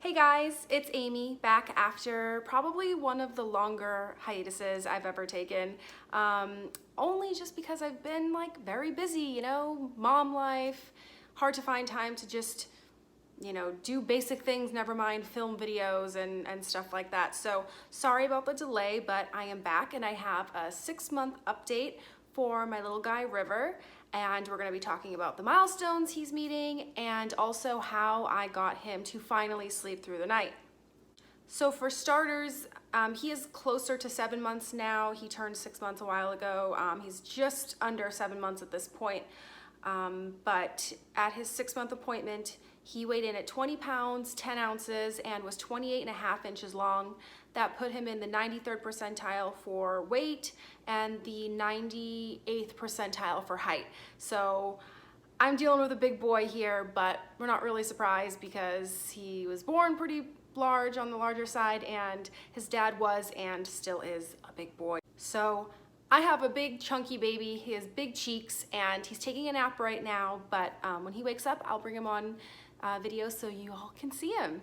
Hey guys, it's Amy back after probably one of the longer hiatuses I've ever taken. Only just because I've been like very busy, mom life, hard to find time to just, do basic things, never mind film videos and stuff like that. So sorry about the delay, but I am back and I have a 6-month update for my little guy River. And we're going to be talking about the milestones he's meeting and also how I got him to finally sleep through the night. So for starters, he is closer to 7 months now. He turned 6 months a while ago. He's just under 7 months at this point. But at his 6-month appointment, he weighed in at 20 pounds, 10 ounces, and was 28.5 inches long. That put him in the 93rd percentile for weight and the 98th percentile for height. So I'm dealing with a big boy here, but we're not really surprised because he was born pretty large on the larger side, and his dad was and still is a big boy. So I have a big chunky baby. He has big cheeks and he's taking a nap right now, but when he wakes up, I'll bring him on video so you all can see him.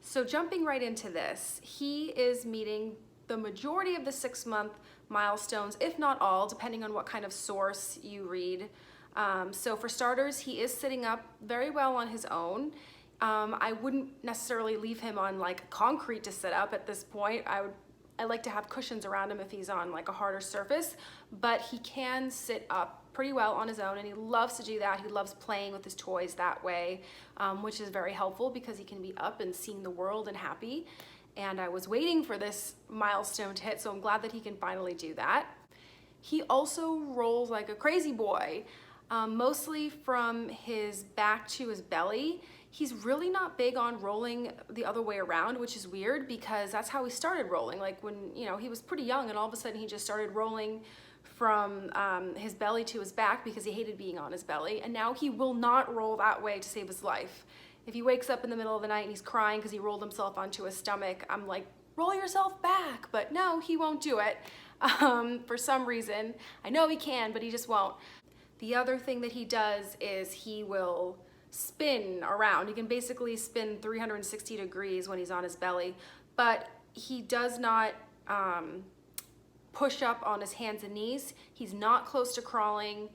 So jumping right into this, he is meeting the majority of the 6-month milestones, if not all, depending on what kind of source you read. So for starters, he is sitting up very well on his own. I wouldn't necessarily leave him on like concrete to sit up at this point. I like to have cushions around him if he's on like a harder surface, but he can sit up pretty well on his own, and he loves to do that. He loves playing with his toys that way, which is very helpful because he can be up and seeing the world and happy. And I was waiting for this milestone to hit, so I'm glad that he can finally do that. He also rolls like a crazy boy, mostly from his back to his belly. He's really not big on rolling the other way around, which is weird because that's how he started rolling. Like when, he was pretty young and all of a sudden he just started rolling from his belly to his back because he hated being on his belly. And now he will not roll that way to save his life. If he wakes up in the middle of the night and he's crying because he rolled himself onto his stomach, I'm like, roll yourself back. But no, he won't do it for some reason. I know he can, but he just won't. The other thing that he does is he will spin around. He can basically spin 360 degrees when he's on his belly, but he does not push up on his hands and knees. He's not close to crawling.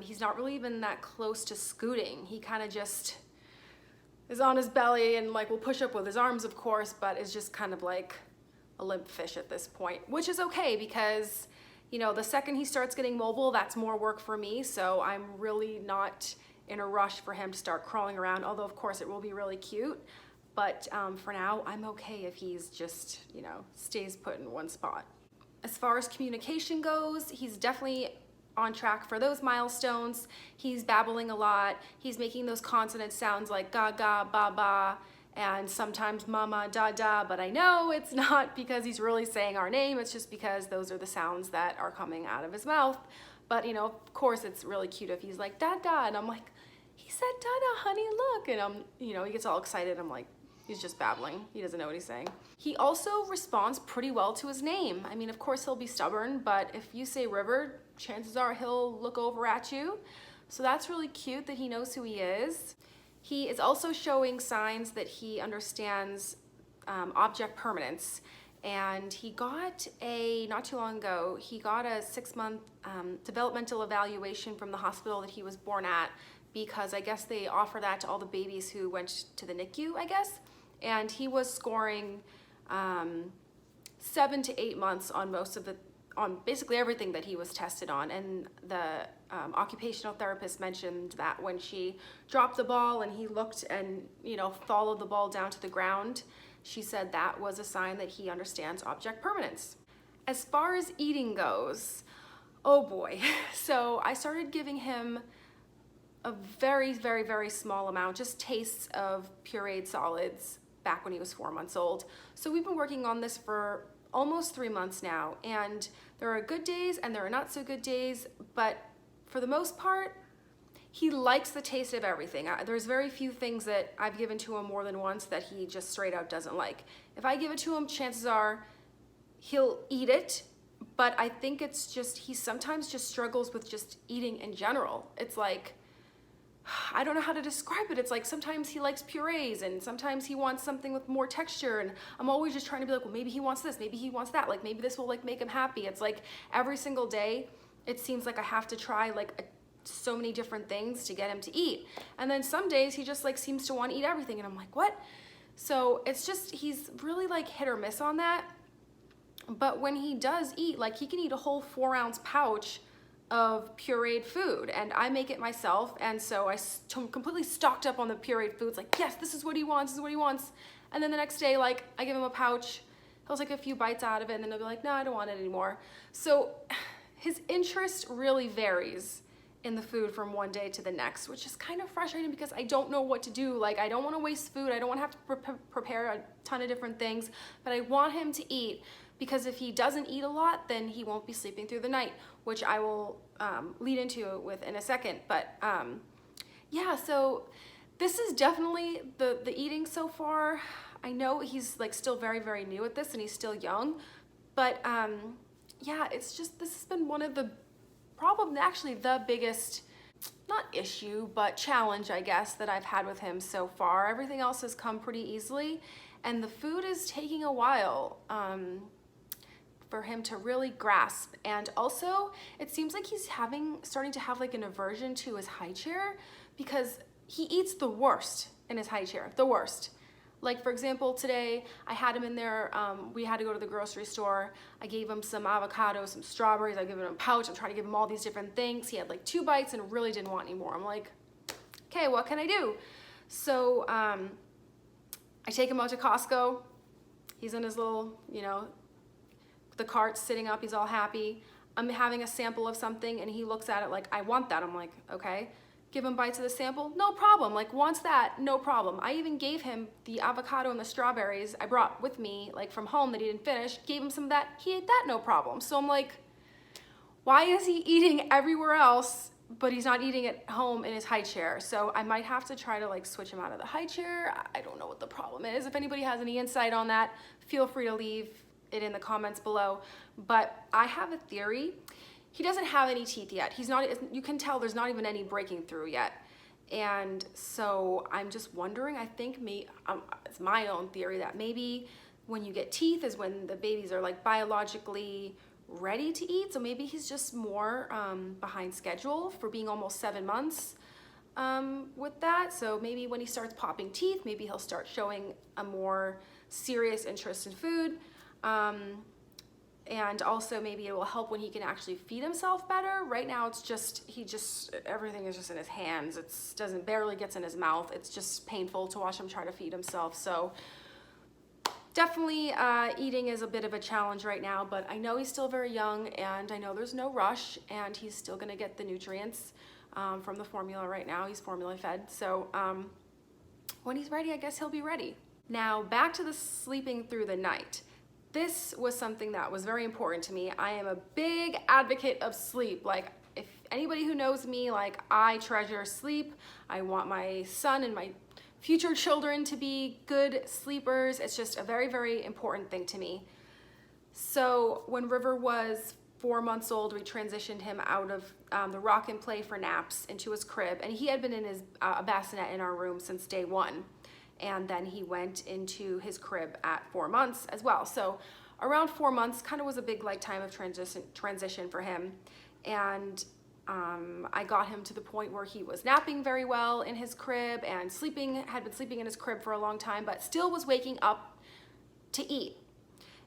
He's not really even that close to scooting. He kind of just is on his belly and like will push up with his arms, of course, but is just kind of like a limp fish at this point, which is okay because the second he starts getting mobile, that's more work for me. So I'm really not in a rush for him to start crawling around, although of course it will be really cute. But for now, I'm okay if he's just, stays put in one spot. As far as communication goes, he's definitely on track for those milestones. He's babbling a lot. He's making those consonant sounds like ga ga, ba ba, and sometimes mama, da da, but I know it's not because he's really saying our name. It's just because those are the sounds that are coming out of his mouth. But of course it's really cute if he's like da da, and I'm like, he said da da, honey, look, and he gets all excited. I'm like, he's just babbling. He doesn't know what he's saying. He also responds pretty well to his name. I mean, of course he'll be stubborn, but if you say River, chances are he'll look over at you. So that's really cute that he knows who he is. He is also showing signs that he understands object permanence. And he got not too long ago, he got a 6-month developmental evaluation from the hospital that he was born at, because I guess they offer that to all the babies who went to the NICU, I guess. And he was scoring 7 to 8 months on on basically everything that he was tested on. And the occupational therapist mentioned that when she dropped the ball and he looked and, followed the ball down to the ground, she said that was a sign that he understands object permanence. As far as eating goes, oh boy. So I started giving him a very, very, very small amount, just tastes of pureed solids back when he was 4 months old. So we've been working on this for almost 3 months now, and there are good days and there are not so good days, but for the most part, he likes the taste of everything. There's very few things that I've given to him more than once that he just straight out doesn't like. If I give it to him, chances are he'll eat it, but I think it's just, he sometimes just struggles with just eating in general. It's like, I don't know how to describe it. It's like sometimes he likes purees and sometimes he wants something with more texture, and I'm always just trying to be like, well, maybe he wants this, maybe he wants that, like maybe this will like make him happy. It's like every single day it seems like I have to try like so many different things to get him to eat. And then some days he just like seems to want to eat everything and I'm like, what? So it's just, he's really like hit or miss on that. But when he does eat, like he can eat a whole 4-ounce pouch of pureed food, and I make it myself, and so I completely stocked up on the pureed foods, like, yes, this is what he wants, this is what he wants. And then the next day, like, I give him a pouch, he'll take a few bites out of it, and then he'll be like, no, I don't want it anymore. So his interest really varies in the food from one day to the next, which is kind of frustrating because I don't know what to do. Like, I don't want to waste food, I don't want to have to prepare a ton of different things, but I want him to eat, because if he doesn't eat a lot, then he won't be sleeping through the night, which I will lead into with in a second. But yeah, so this is definitely the eating so far. I know he's like still very, very new at this and he's still young, but yeah, it's just, this has been one of the actually the biggest, not issue, but challenge, I guess, that I've had with him so far. Everything else has come pretty easily, and the food is taking a while for him to really grasp. And also it seems like he's starting to have like an aversion to his high chair, because he eats the worst in his high chair, the worst. Like, for example, today I had him in there, we had to go to the grocery store. I gave him some avocado, some strawberries, I gave him a pouch. I'm trying to give him all these different things. He had like 2 bites and really didn't want any more. I'm like, okay, what can I do? So I take him out to Costco. He's in his little, you know, the cart's sitting up, he's all happy. I'm having a sample of something and he looks at it like, I want that. I'm like, okay. Give him bites of the sample, no problem. Like, wants that, no problem. I even gave him the avocado and the strawberries I brought with me, like from home, that he didn't finish, gave him some of that, he ate that, no problem. So I'm like, why is he eating everywhere else, but he's not eating at home in his high chair? So I might have to try to like switch him out of the high chair. I don't know what the problem is. If anybody has any insight on that, feel free to leave it in the comments below. But I have a theory. He doesn't have any teeth yet. He's not, you can tell there's not even any breaking through yet. And so I'm just wondering, I think it's my own theory that maybe when you get teeth is when the babies are like biologically ready to eat. So maybe he's just more behind schedule for being almost 7 months with that. So maybe when he starts popping teeth, maybe he'll start showing a more serious interest in food. And also maybe it will help when he can actually feed himself better. Right now it's just, everything is just in his hands. It barely gets in his mouth. It's just painful to watch him try to feed himself. So definitely eating is a bit of a challenge right now, but I know he's still very young and I know there's no rush and he's still gonna get the nutrients from the formula right now. He's formula fed. So when he's ready, I guess he'll be ready. Now back to the sleeping through the night. This was something that was very important to me. I am a big advocate of sleep. Like, if anybody who knows me, like, I treasure sleep. I want my son and my future children to be good sleepers. It's just a very, very important thing to me. So when River was 4 months old, we transitioned him out of the rock and play for naps into his crib, and he had been in his bassinet in our room since day 1. And then he went into his crib at 4 months as well. So around 4 months kind of was a big like time of transition for him. And I got him to the point where he was napping very well in his crib and had been sleeping in his crib for a long time, but still was waking up to eat.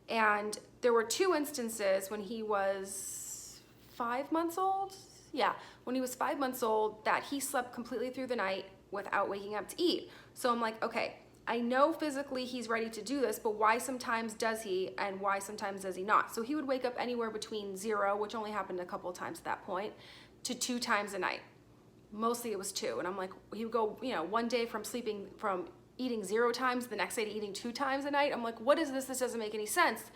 And there were 2 instances when he was 5 months old. Yeah, when he was 5 months old, that he slept completely through the night without waking up to eat. So I'm like, okay, I know physically he's ready to do this, but why sometimes does he and why sometimes does he not? So he would wake up anywhere between 0, which only happened a couple of times at that point, to 2 times a night. Mostly it was 2. And I'm like, he would go, you know, one day from eating 0 times, the next day to eating 2 times a night. I'm like, what is this? This doesn't make any sense.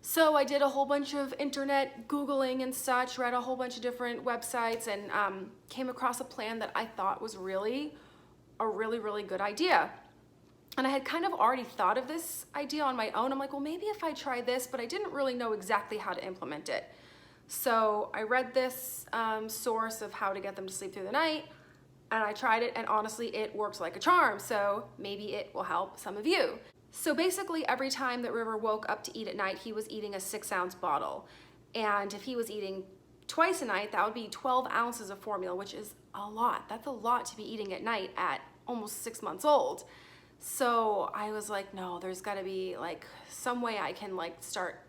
So I did a whole bunch of internet Googling and such, read a whole bunch of different websites, and came across a plan that I thought was really good idea. And I had kind of already thought of this idea on my own. I'm like, well, maybe if I try this, but I didn't really know exactly how to implement it. So I read this source of how to get them to sleep through the night. and I tried it, and honestly, it works like a charm. So maybe it will help some of you. So basically, every time that River woke up to eat at night, he was eating a 6-ounce bottle. And if he was eating twice a night, that would be 12 ounces of formula, which is a lot. That's a lot to be eating at night at almost 6 months old. So I was like, no, there's gotta be like some way I can like start,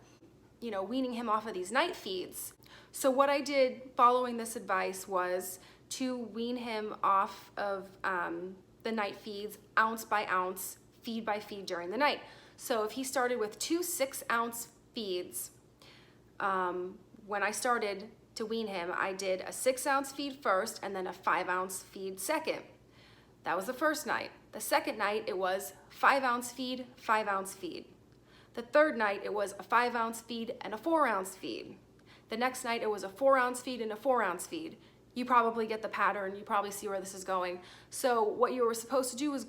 you know, weaning him off of these night feeds. So what I did following this advice was to wean him off of the night feeds, ounce by ounce, feed by feed during the night. So if he started with 2 6-ounce feeds, when I started to wean him, I did a 6-ounce feed first and then a 5-ounce feed second. That was the first night. The second night, it was 5-ounce feed, 5-ounce feed. The third night, it was a 5-ounce feed and a 4-ounce feed. The next night, it was a 4-ounce feed and a 4-ounce feed. You probably get the pattern. You probably see where this is going. So what you were supposed to do was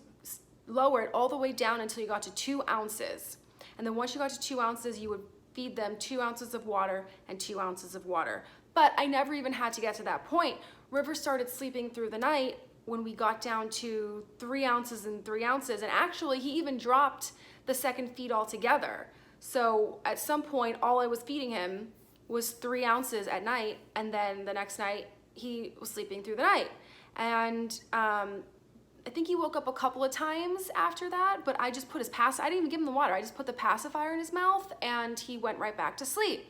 lower it all the way down until you got to 2 ounces. And then once you got to 2 ounces, you would feed them 2 ounces of water and 2 ounces of water. But I never even had to get to that point. River started sleeping through the night when we got down to 3 ounces and 3 ounces. And actually, he even dropped the second feed altogether. So at some point, all I was feeding him was 3 ounces at night. And then the next night, he was sleeping through the night. And I think he woke up a couple of times after that, but I just put his I didn't even give him the water. I just put the pacifier in his mouth and he went right back to sleep.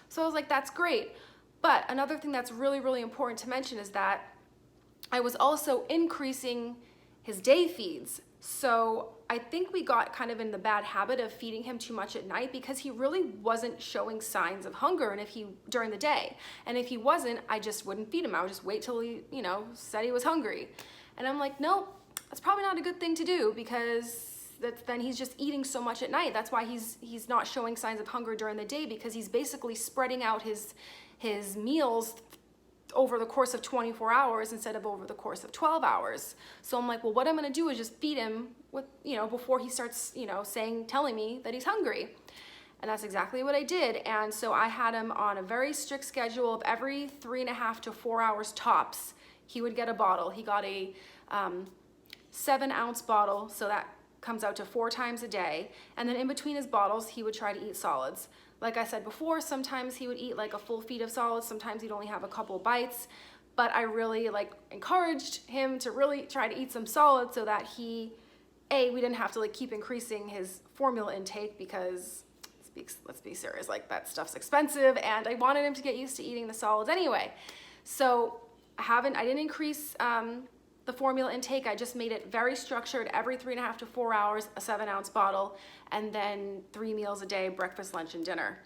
So I was like, that's great. But another thing that's really, really important to mention is that I was also increasing his day feeds. So I think we got kind of in the bad habit of feeding him too much at night because he really wasn't showing signs of hunger during the day. And if he wasn't, I just wouldn't feed him. I would just wait till he, said he was hungry. And I'm like, no, that's probably not a good thing to do because then he's just eating so much at night. That's why he's not showing signs of hunger during the day because he's basically spreading out his meals over the course of 24 hours instead of over the course of 12 hours. So I'm like, well, what I'm gonna do is just feed him with, before he starts, telling me that he's hungry. And that's exactly what I did. And so I had him on a very strict schedule of every 3.5 to 4 hours tops. He would get a bottle. He got a 7-ounce bottle, so that comes out to 4 times a day. And then in between his bottles, he would try to eat solids. Like I said before, sometimes he would eat like a full feed of solids. Sometimes he'd only have a couple bites. But I really encouraged him to really try to eat some solids so that we didn't have to keep increasing his formula intake because let's be serious, that stuff's expensive. And I wanted him to get used to eating the solids anyway. So I didn't increase the formula intake. I just made it very structured. Every 3.5 to 4 hours, a 7-ounce bottle, and then 3 meals a day, breakfast, lunch, and dinner.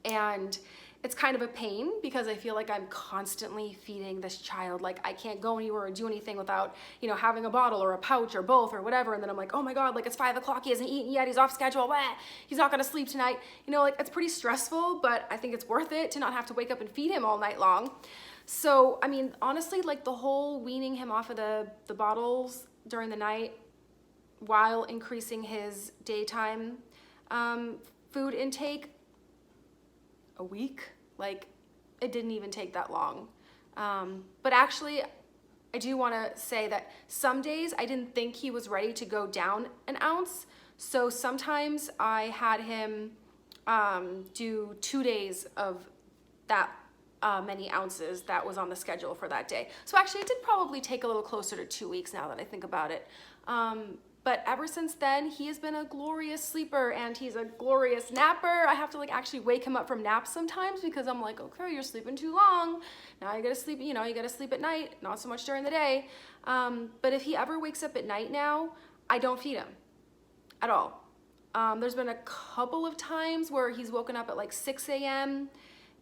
And it's kind of a pain because I feel like I'm constantly feeding this child. I can't go anywhere or do anything without, having a bottle or a pouch or both or whatever. And then I'm like, oh my God, it's 5 o'clock. He hasn't eaten yet. He's off schedule. Blah. He's not gonna sleep tonight. It's pretty stressful, but I think it's worth it to not have to wake up and feed him all night long. So, honestly, the whole weaning him off of the bottles during the night while increasing his daytime food intake, a week, it didn't even take that long. But actually, I do want to say that some days I didn't think he was ready to go down an ounce. So sometimes I had him do 2 days of that many ounces that was on the schedule for that day. So actually it did probably take a little closer to 2 weeks now that I think about it. But ever since then, he has been a glorious sleeper and he's a glorious napper. I have to actually wake him up from naps sometimes because I'm like, okay, you're sleeping too long. Now you gotta sleep, you gotta sleep at night, not so much during the day. But if he ever wakes up at night now, I don't feed him at all. There's been a couple of times where he's woken up at 6 a.m.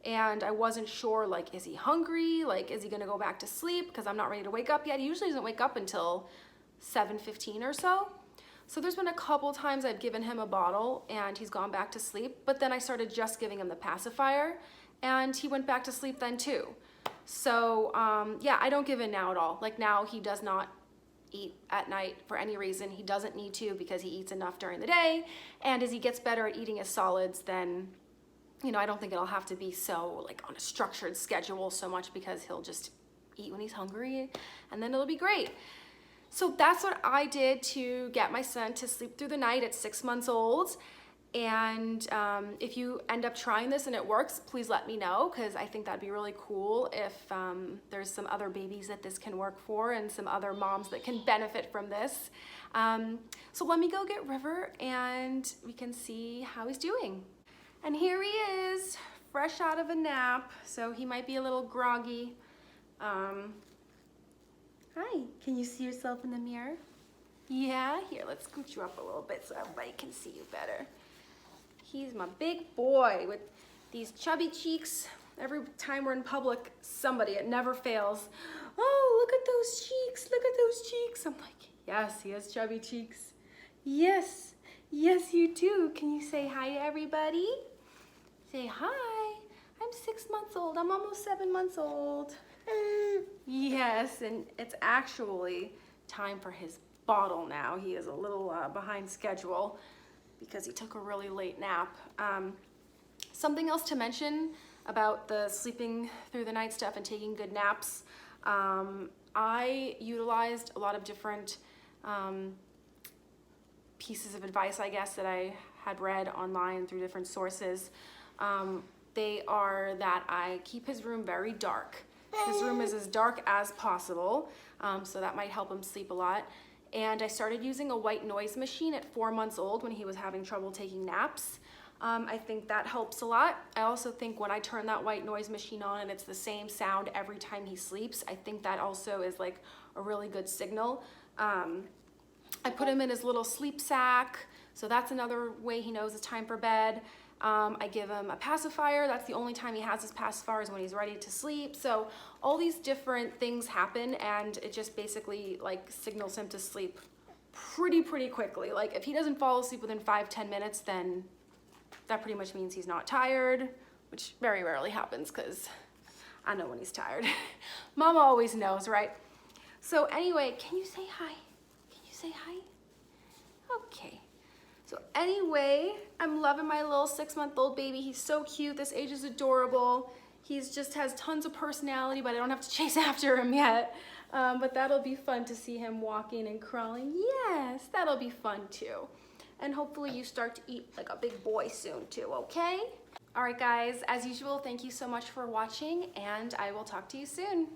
and I wasn't sure, is he hungry? Is he gonna go back to sleep? Because I'm not ready to wake up yet. He usually doesn't wake up until 7:15 or so. So there's been a couple times I've given him a bottle and he's gone back to sleep, but then I started just giving him the pacifier and he went back to sleep then too. So yeah, I don't give in now at all. Now he does not eat at night for any reason. He doesn't need to because he eats enough during the day. And as he gets better at eating his solids, then I don't think it'll have to be so on a structured schedule so much because he'll just eat when he's hungry, and then it'll be great. So that's what I did to get my son to sleep through the night at 6 months old. And if you end up trying this and it works, please let me know, because I think that'd be really cool if there's some other babies that this can work for and some other moms that can benefit from this. So let me go get River and we can see how he's doing. And here he is, fresh out of a nap, so he might be a little groggy. Hi, can you see yourself in the mirror? Yeah, here, let's scoot you up a little bit so everybody can see you better. He's my big boy with these chubby cheeks. Every time we're in public, somebody, it never fails. Oh, look at those cheeks, look at those cheeks. I'm like, yes, he has chubby cheeks. Yes, yes you do. Can you say hi to everybody? Say hi, I'm 6 months old, I'm almost 7 months old. Yes, and it's actually time for his bottle now. He is a little behind schedule because he took a really late nap. Something else to mention about the sleeping through the night stuff and taking good naps. I utilized a lot of different pieces of advice, I guess, that I had read online through different sources. They are that I keep his room very dark. His room is as dark as possible, so that might help him sleep a lot. And I started using a white noise machine at 4 months old when he was having trouble taking naps. I think that helps a lot. I also think when I turn that white noise machine on and it's the same sound every time he sleeps, I think that also is like a really good signal. I put him in his little sleep sack, so that's another way he knows it's time for bed. I give him a pacifier. That's the only time he has his pacifier is when he's ready to sleep. So all these different things happen and it just basically like signals him to sleep pretty quickly. Like if he doesn't fall asleep within 5-10 minutes, then that pretty much means he's not tired, which very rarely happens because I know when he's tired. Mama always knows, right? So anyway, can you say hi? Can you say hi? Okay. So anyway, I'm loving my little 6-month-old baby. He's so cute. This age is adorable. He's just has tons of personality, but I don't have to chase after him yet. But that'll be fun to see him walking and crawling. Yes, that'll be fun too. And hopefully you start to eat like a big boy soon too, okay? All right, guys, as usual, thank you so much for watching, and I will talk to you soon.